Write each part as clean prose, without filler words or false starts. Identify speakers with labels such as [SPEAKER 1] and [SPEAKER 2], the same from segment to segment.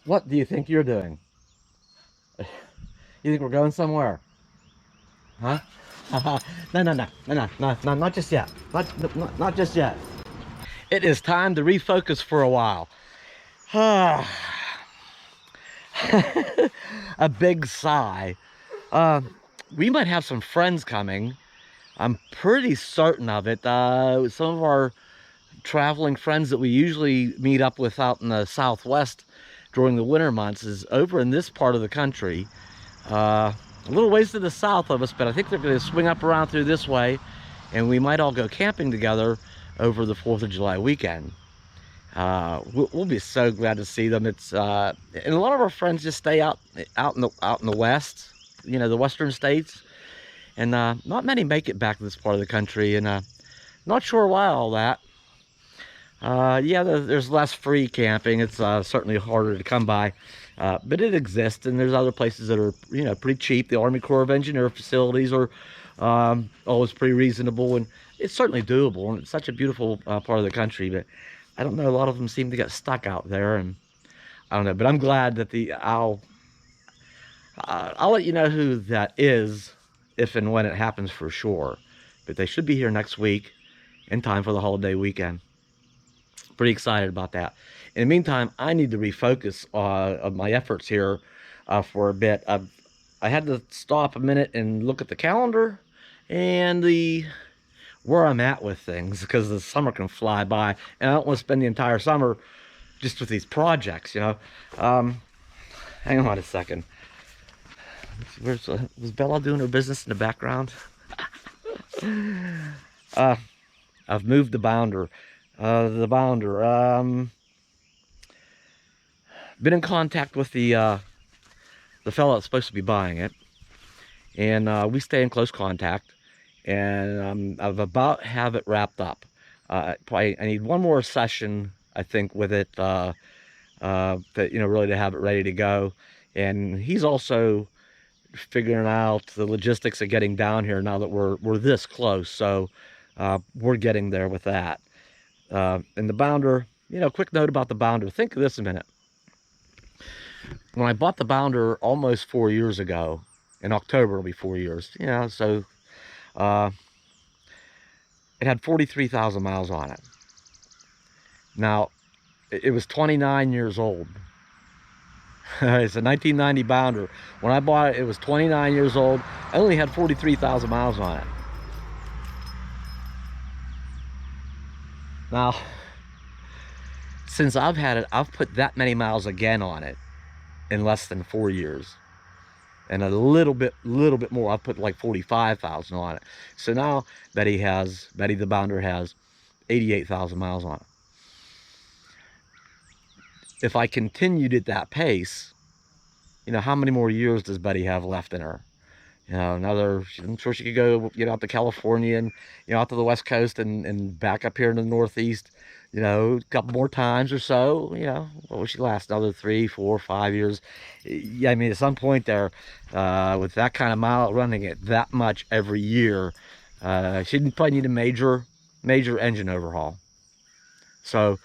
[SPEAKER 1] What do you think you're doing? You think we're going somewhere? Huh? No, no, no, no, no, no, no, not just yet. Not just yet. It is time to refocus for a while. A big sigh. We might have some friends coming. I'm pretty certain of it. Some of our traveling friends that we usually meet up with out in the Southwest during the winter months is over in this part of the country. A little ways to the south of us, but I think they're going to swing up around through this way, and we might all go camping together over the 4th of July weekend. We'll be so glad to see them. It's and a lot of our friends just stay out in the west, you know, the western states, and not many make it back to this part of the country, and not sure why all that. Yeah, there's less free camping. It's certainly harder to come by, but it exists, and there's other places that are, you know, pretty cheap. The Army Corps of Engineer facilities are always pretty reasonable, and it's certainly doable. And it's such a beautiful part of the country, but I don't know. A lot of them seem to get stuck out there, and I don't know. But I'm glad that I'll let you know who that is if and when it happens for sure. But they should be here next week in time for the holiday weekend. Pretty excited about that. In the meantime, I need to refocus of my efforts here for a bit. I had to stop a minute and look at the calendar and the where I'm at with things, because the summer can fly by, and I don't want to spend the entire summer just with these projects, you know. Hang on a second. Was Bella doing her business in the background? I've moved the bounder. Been in contact with the fellow that's supposed to be buying it, and we stay in close contact, and I've about have it wrapped up. Probably I need one more session, I think, with it, you know, really to have it ready to go. And he's also figuring out the logistics of getting down here now that we're this close. So we're getting there with that. And the bounder, you know, quick note about the bounder. Think of this a minute. When I bought the bounder almost 4 years ago, in October it'll be 4 years. You know, so uh, it had 43,000 miles on it. Now, it was 29 years old. It's a 1990 bounder. When I bought it, it was 29 years old. I only had 43,000 miles on it. Now, since I've had it, I've put that many miles again on it in less than 4 years. And a little bit more. I've put like 45,000 on it. So now Betty the bounder has 88,000 miles on it. If I continued at that pace, you know, how many more years does Betty have left in her? You know, I'm sure she could go, you know, out to California and, you know, out to the West Coast and back up here in the Northeast, you know, a couple more times or so. You know, what would she last? Another 3, 4, 5 years? Yeah, I mean, at some point there, with that kind of mile running it that much every year, she'd probably need a major engine overhaul. So,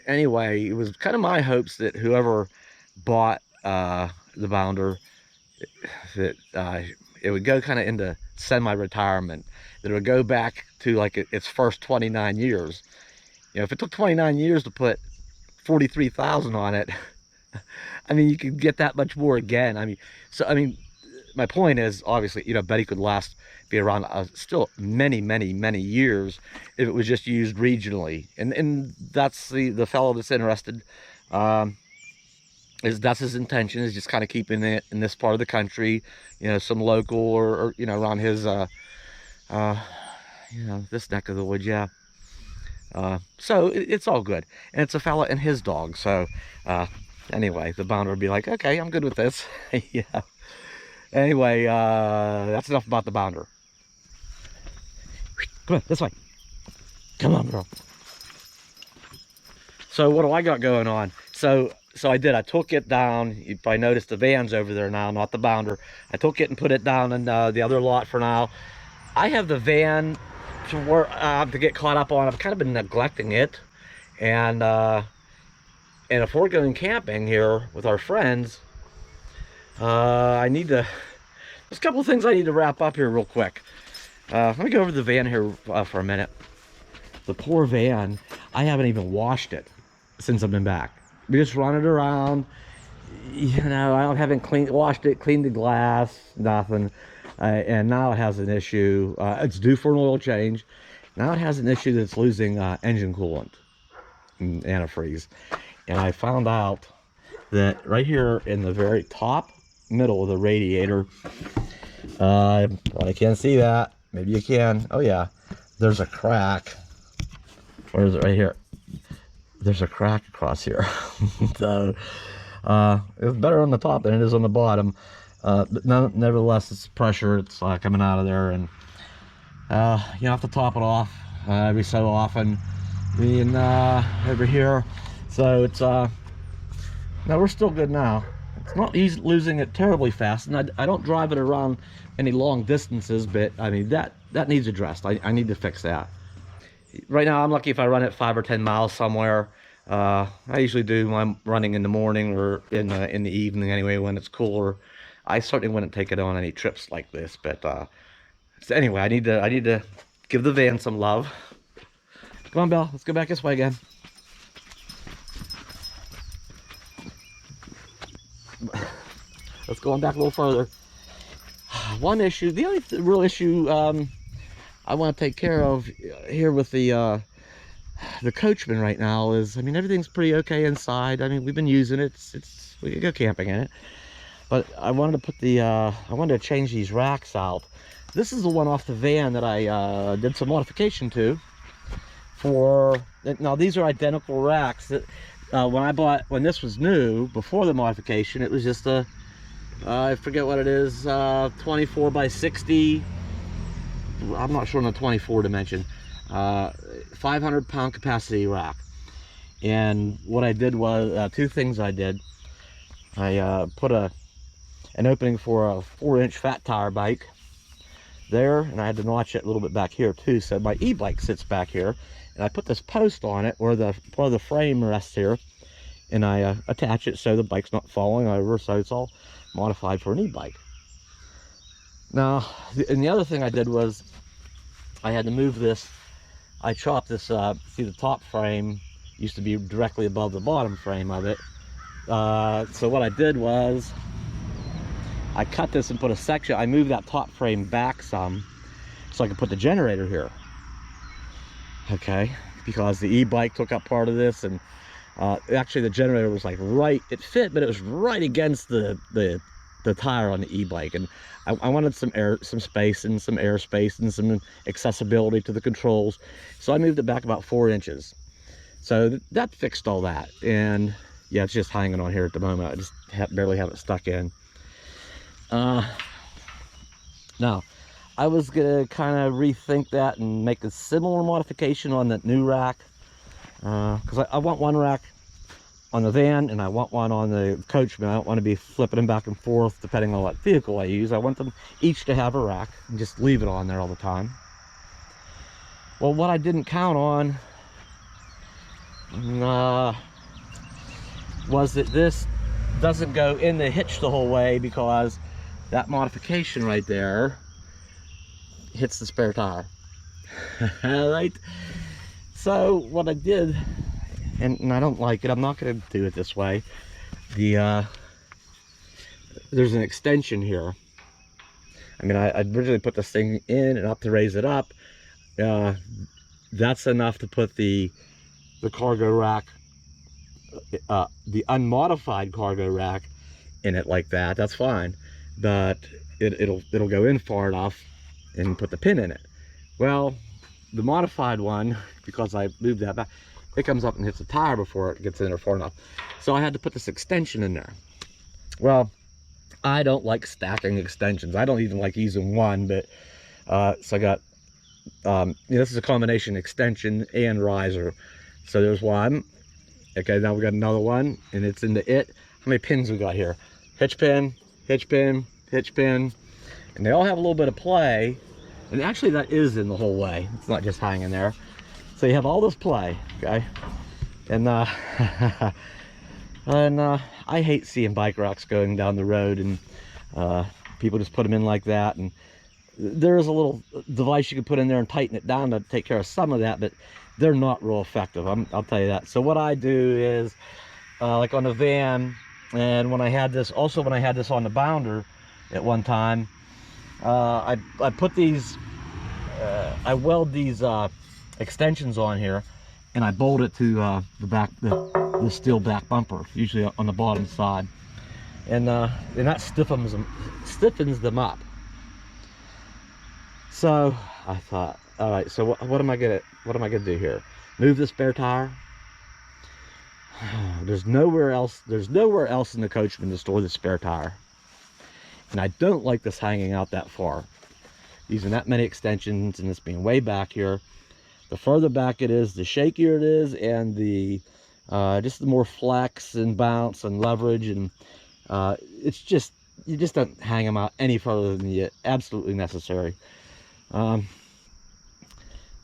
[SPEAKER 1] anyway, it was kind of my hopes that whoever bought the bounder, that it would go kind of into semi-retirement, that it would go back to like its first 29 years. You know, if it took 29 years to put 43,000 on it, I mean, you could get that much more again. I mean, my point is, obviously, you know, Betty could be around still many years if it was just used regionally. And that's the fellow that's interested. That's his intention, is just kind of keeping it in this part of the country, you know, some local or you know, around his you know, this neck of the woods. Yeah. So it's all good, and it's a fella and his dog. So anyway, the bounder would be like, okay, I'm good with this. Yeah. Anyway, that's enough about the bounder. Come on, this way. Come on, girl. So what do I got going on? So I took it down. You probably noticed the van's over there now, not the bounder. I took it and put it down in the other lot for now. I have the van to get caught up on. I've kind of been neglecting it, and And if we're going camping here with our friends, there's a couple of things I need to wrap up here real quick. Let me go over the van here for a minute. The poor van, I haven't even washed it since I've been back. We just run it around. You know, I haven't washed it, cleaned the glass, nothing. And now it has an issue. It's due for an oil change. Now it has an issue that's losing engine coolant and antifreeze. And I found out that right here in the very top middle of the radiator, well, I can't see that. Maybe you can. Oh yeah, there's a crack. Where is it? Right here. There's a crack across here. So it's better on the top than it is on the bottom. But nevertheless, it's pressure. It's coming out of there, and you have to top it off every so often. And over here, so it's no, we're still good now. It's not losing it terribly fast, and I don't drive it around any long distances, but I mean that needs addressed. I need to fix that. Right now, I'm lucky if I run it 5 or 10 miles somewhere. I usually do when I'm running in the morning or in the evening anyway, when it's cooler. I certainly wouldn't take it on any trips like this, but so anyway, I need to give the van some love. Come on, Bill, let's go back this way again. Let's go on back a little further. One issue, the only real issue I want to take care of here with the Coachman right now is, I mean, everything's pretty okay inside. I mean, we've been using it. We can go camping in it. But I wanted to put I wanted to change these racks out. This is the one off the van that I did some modification to. Now these are identical racks that when this was new, before the modification, it was just a, I forget what it is, 24 by 60. I'm not sure on the 24 dimension. 500-pound capacity rack. And what I did was, two things I did. I put an opening for a 4-inch fat tire bike there, and I had to notch it a little bit back here too, so my e-bike sits back here, and I put this post on it where the frame rests here, and I attach it so the bike's not falling over, so it's all modified for an e-bike. Now, and the other thing I did was I had to move this. I chopped this, see the top frame used to be directly above the bottom frame of it. So what I did was I cut this and put a section. I moved that top frame back some so I could put the generator here. Okay, because the e-bike took up part of this, and actually the generator was like right, it fit, but it was right against the tire on the e-bike, and I wanted some space and some airspace and some accessibility to the controls, so I moved it back about 4 inches. So that fixed all that, and yeah, it's just hanging on here at the moment. I just barely have it stuck in. Now, I was gonna kind of rethink that and make a similar modification on that new rack, because I want one rack on the van and I want one on the Coachman. I don't want to be flipping them back and forth depending on what vehicle I use. I want them each to have a rack and just leave it on there all the time. Well, what I didn't count on was that this doesn't go in the hitch the whole way, because that modification right there hits the spare tire. Right? So what I did, and I don't like it, I'm not going to do it this way. There's an extension here. I mean, I originally put this thing in and up to raise it up. That's enough to put the cargo rack, the unmodified cargo rack in it like that. That's fine, but it'll go in far enough and put the pin in it. Well, the modified one, because I moved that back, it comes up and hits the tire before it gets in there far enough. So I had to put this extension in there. Well, I don't like stacking extensions. I don't even like using one, but so I got this is a combination extension and riser. So there's one. Okay, now we got another one, and it's into it. How many pins we got here? Hitch pin, hitch pin, hitch pin, and they all have a little bit of play. And actually that is in the whole way. It's not just hanging there. So you have all this play, okay? And And I hate seeing bike racks going down the road and people just put them in like that. And there is a little device you can put in there and tighten it down to take care of some of that, but they're not real effective. I'll tell you that. So what I do is, like on the van, and when I had this, also when I had this on the Bounder at one time, I put these, I weld these extensions on here, and I bolt it to the back, the steel back bumper, usually on the bottom side, and that stiffens them up. So I thought, all right, so what am I gonna do here? Move the spare tire? There's nowhere else in the Coachman to store the spare tire, and I don't like this hanging out that far, using that many extensions and this being way back here. The further back it is, the shakier it is, and the just the more flex and bounce and leverage, and it's just, you just don't hang them out any further than you absolutely necessary.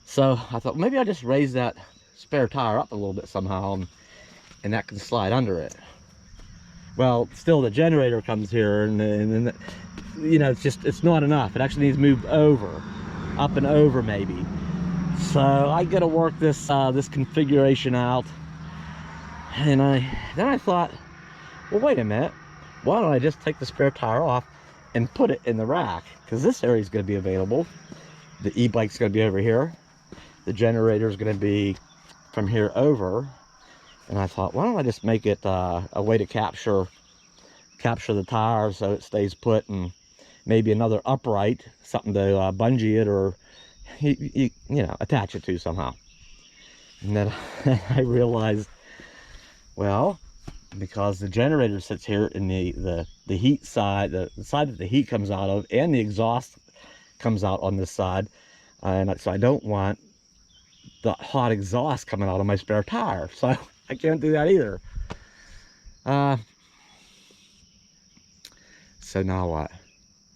[SPEAKER 1] So I thought maybe I'll just raise that spare tire up a little bit somehow, and that can slide under it. Well, still the generator comes here, and you know, it's not enough. It actually needs moved over, up and over maybe. So I got to work this this configuration out, and then I thought, well, wait a minute, why don't I just take the spare tire off and put it in the rack, because this area is going to be available. The e-bike's going to be over here, the generator is going to be from here over, and I thought, why don't I just make it a way to capture the tire so it stays put, and maybe another upright, something to bungee it, or you know, attach it to somehow. And then I realized, well, because the generator sits here in the heat side, the side that the heat comes out of, and the exhaust comes out on this side, and so I don't want the hot exhaust coming out of my spare tire, so I can't do that either. So now what?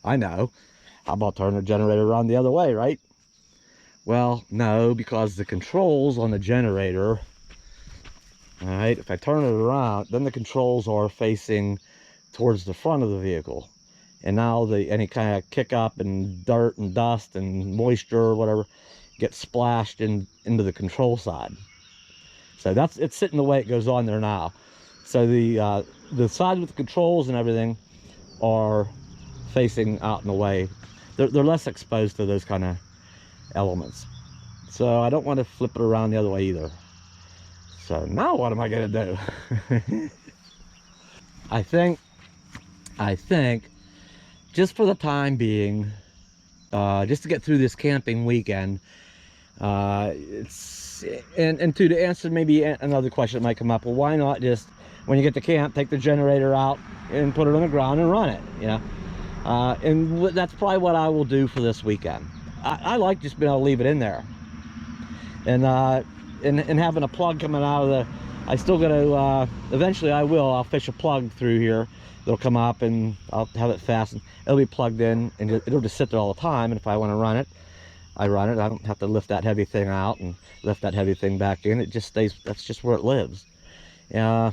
[SPEAKER 1] I know, how about turn the generator around the other way, right? Well, no, because the controls on the generator, all right, if I turn it around, then the controls are facing towards the front of the vehicle, and now any kind of kick up and dirt and dust and moisture or whatever gets splashed into the control side. So it's sitting the way it goes on there now. So the side with the controls and everything are facing out in the way. They're less exposed to those kind of elements. So I don't want to flip it around the other way either. So now what am I going to do? I think just for the time being, just to get through this camping weekend, and to answer maybe another question that might come up, well, why not just, when you get to camp, take the generator out and put it on the ground and run it, you know? And that's probably what I will do for this weekend. I like just being able to leave it in there, and having a plug coming out of the, I still got to, eventually I'll fish a plug through here. It'll come up and I'll have it fastened. It'll be plugged in, and it'll just sit there all the time, and if I want to run it, I run it. I don't have to lift that heavy thing out and lift that heavy thing back in. It just stays, that's just where it lives. So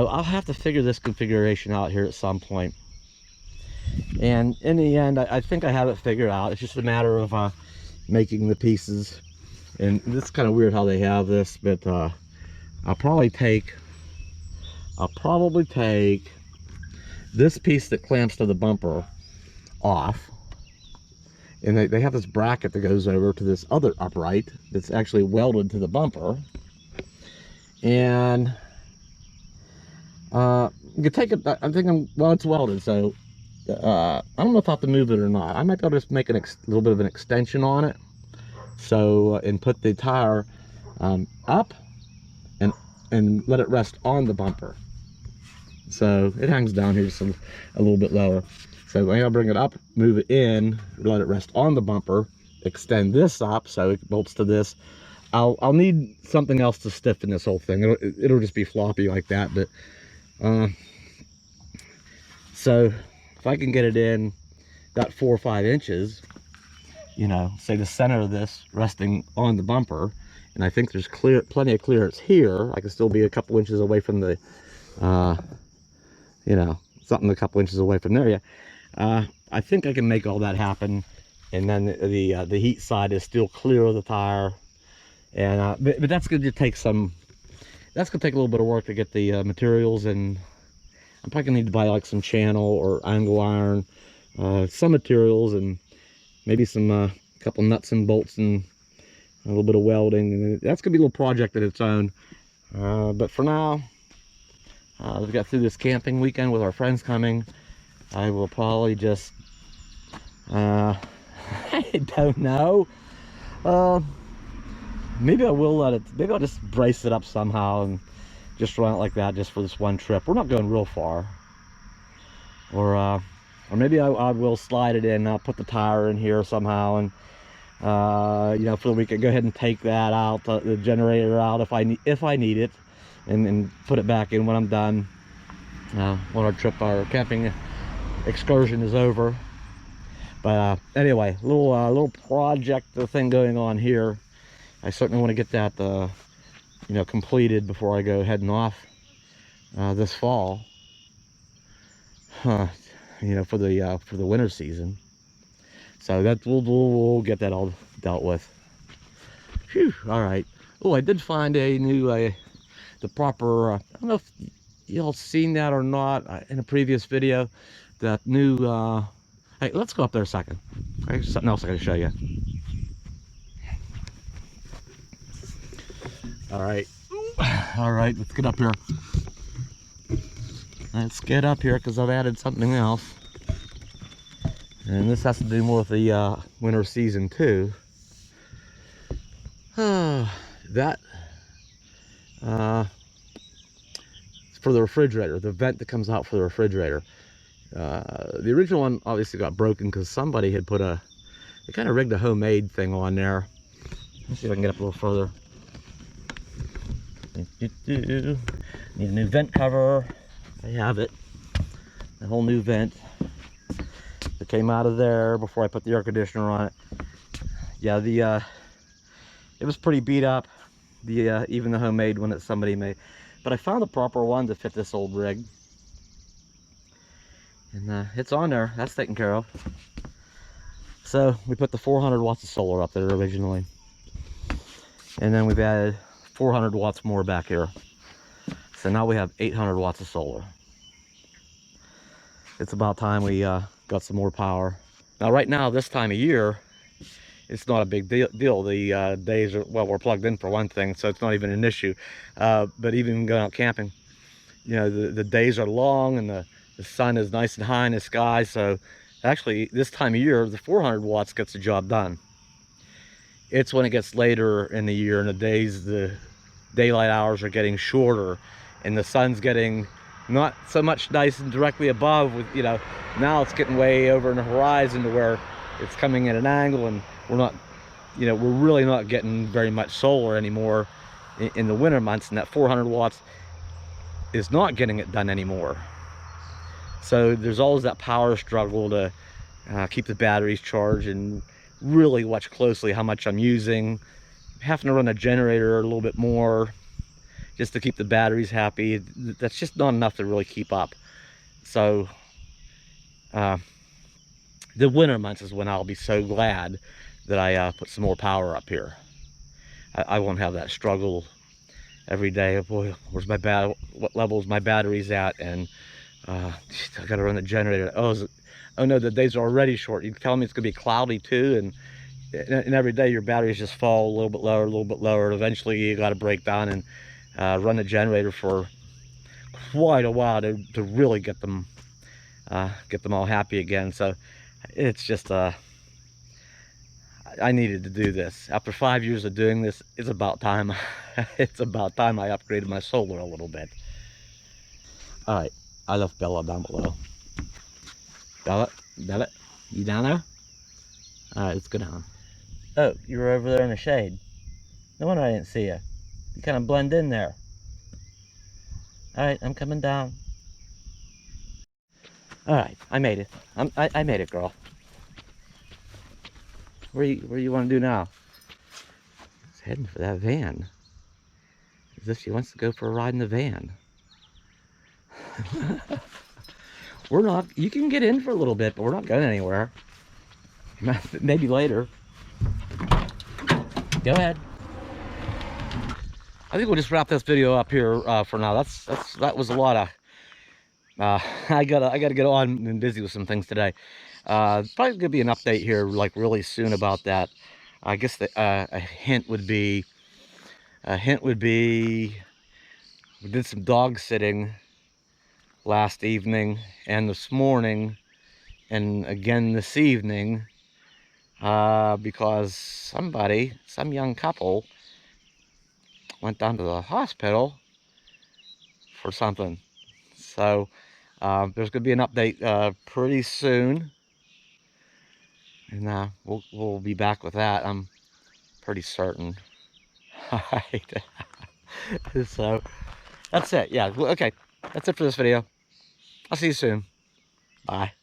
[SPEAKER 1] I'll have to figure this configuration out here at some point. And in the end, I think I have it figured out. It's just a matter of making the pieces. And it's kind of weird how they have this, but I'll probably take this piece that clamps to the bumper off, and they have this bracket that goes over to this other upright that's actually welded to the bumper. And you can take it, I'm thinking, well, it's welded, so I don't know if I have to move it or not. I might be able to just make a little bit of an extension on it, so and put the tire up and let it rest on the bumper, so it hangs down here just a little bit lower. So I'll bring it up, move it in, let it rest on the bumper, extend this up so it bolts to this. I'll need something else to stiffen this whole thing. It'll just be floppy like that, but so if I can get it in about 4 or 5 inches, you know, say the center of this resting on the bumper, and I think there's plenty of clearance here. I can still be a couple inches away from the, you know, something a couple inches away from there. Yeah, I think I can make all that happen, and then the heat side is still clear of the tire, and but that's going to take some. That's going to take a little bit of work to get the materials, and I'm probably going to need to buy like some channel or angle iron, some materials, and maybe some couple nuts and bolts and a little bit of welding. And that's going to be a little project of its own. But for now, we've got through this camping weekend with our friends coming. I will probably just, I don't know. Maybe I will let it, maybe I'll just brace it up somehow and just run it like that just for this one trip. We're not going real far. Or maybe I will slide it in, put the tire in here somehow, and you know, for the weekend, go ahead and take that out, the generator out if I need it, and put it back in when I'm done. When our camping excursion is over. But anyway, little project thing going on here. I certainly want to get that you know, completed before I go heading off this fall. You know, for the winter season. So that we'll get that all dealt with. Phew, all right. Oh, I did find a new the proper. I don't know if y'all seen that or not in a previous video. That new. Hey, let's go up there a second. There's something else I gotta show you. All right. All right. Let's get up here. Let's get up here because I've added something else. And this has to do more with the winter season too. That it's for the refrigerator, the vent that comes out for the refrigerator. The original one obviously got broken because somebody had put they kind of rigged a homemade thing on there. Let's see if I can get up a little further. Need a new vent cover. I have it. A whole new vent that came out of there before I put the air conditioner on it. Yeah, it was pretty beat up. Even the homemade one that somebody made. But I found the proper one to fit this old rig. And it's on there. That's taken care of. So we put the 400 watts of solar up there originally. And then we've added 400 watts more back here. So now we have 800 watts of solar. It's about time we got some more power. Now right now, this time of year, it's not a big deal. The days are, well, we're plugged in for one thing, so it's not even an issue. But even going out camping, you know, the days are long and the sun is nice and high in the sky. So actually, this time of year, the 400 watts gets the job done. It's when it gets later in the year and the daylight hours are getting shorter and the sun's getting not so much nice and directly above with, you know, now it's getting way over in the horizon to where it's coming at an angle, and we're not, you know, we're really not getting very much solar anymore in the winter months, and that 400 watts is not getting it done anymore. So there's always that power struggle to keep the batteries charged and really watch closely how much I'm using. Having to run a generator a little bit more just to keep the batteries happy. That's just not enough to really keep up. So the winter months is when I'll be so glad that I put some more power up here. I won't have that struggle every day. Boy, where's my what level is my batteries at? And I gotta run the generator. Oh no, the days are already short. You tell me it's gonna be cloudy too, and every day your batteries just fall a little bit lower, a little bit lower. Eventually you got to break down and run the generator for quite a while to really get them all happy again. So it's just I needed to do this. After 5 years of doing this, it's about time. It's about time I upgraded my solar a little bit. All right, I left Bella down below. Bella, you down there? All right, let's go down. Oh, you were over there in the shade. No wonder I didn't see you. You kind of blend in there. All right, I'm coming down. All right, I made it. I made it, girl. Where you want to do now? Heading for that van. As if she wants to go for a ride in the van. We're not, you can get in for a little bit, but we're not going anywhere. Maybe later. Go ahead. I think we'll just wrap this video up here for now. That was a lot of. I gotta get on and busy with some things today. Probably gonna be an update here, like really soon about that. I guess the, a hint would be. We did some dog sitting last evening and this morning, and again this evening, because some young couple, went down to the hospital for something. So there's going to be an update pretty soon, and we'll be back with that. I'm pretty certain. All right. So that's it. Yeah. Okay. That's it for this video. I'll see you soon. Bye.